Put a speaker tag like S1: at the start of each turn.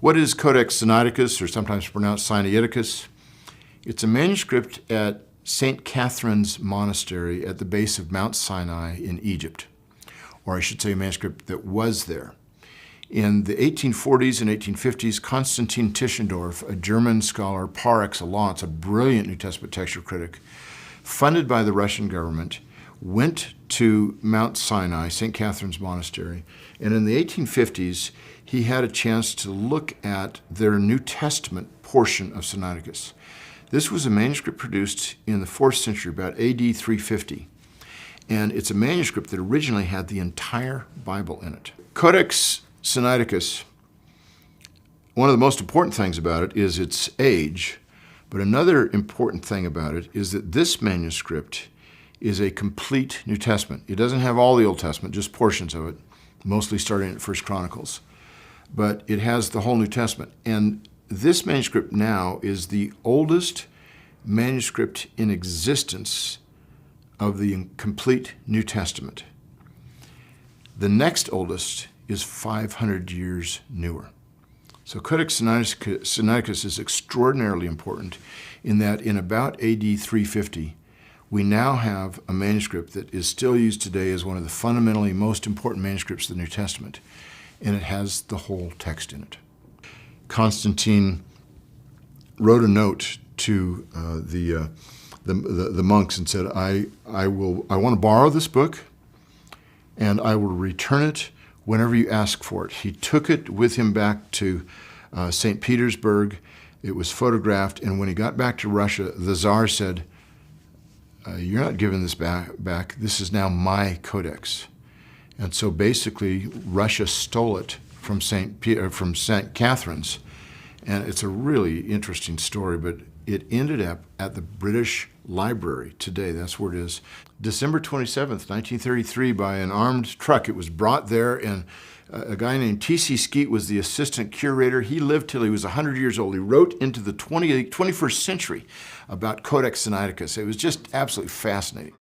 S1: What is Codex Sinaiticus, or sometimes pronounced Sinaiticus? It's a manuscript at St. Catherine's Monastery at the base of Mount Sinai in Egypt, or I should say a manuscript that was there. In the 1840s and 1850s, Konstantin Tischendorf, a German scholar par excellence, a brilliant New Testament texture critic, funded by the Russian government, went to Mount Sinai, St. Catherine's Monastery, and in the 1850s, he had a chance to look at their New Testament portion of Sinaiticus. This was a manuscript produced in the 4th century, about AD 350, and it's a manuscript that originally had the entire Bible in it. Codex Sinaiticus, one of the most important things about it is its age, but another important thing about it is that this manuscript is a complete New Testament. It doesn't have all the Old Testament, just portions of it, mostly starting at 1 Chronicles, but it has the whole New Testament. And this manuscript now is the oldest manuscript in existence of the complete New Testament. The next oldest is 500 years newer. So Codex Sinaiticus is extraordinarily important in that in about AD 350, we now have a manuscript that is still used today as one of the fundamentally most important manuscripts of the New Testament, and it has the whole text in it. Constantine wrote a note to the monks and said, I want to borrow this book, and I will return it whenever you ask for it. He took it with him back to St. Petersburg. It was photographed, and when he got back to Russia, the Tsar said, you're not giving this back. This is now my codex. And so basically, Russia stole it from St. Catherine's. And it's a really interesting story, but it ended up at the British Library today. That's where it is. December 27th, 1933, by an armed truck. It was brought there, and a guy named T.C. Skeet was the assistant curator. He lived till he was 100 years old. He wrote into the 21st century about Codex Sinaiticus. It was just absolutely fascinating.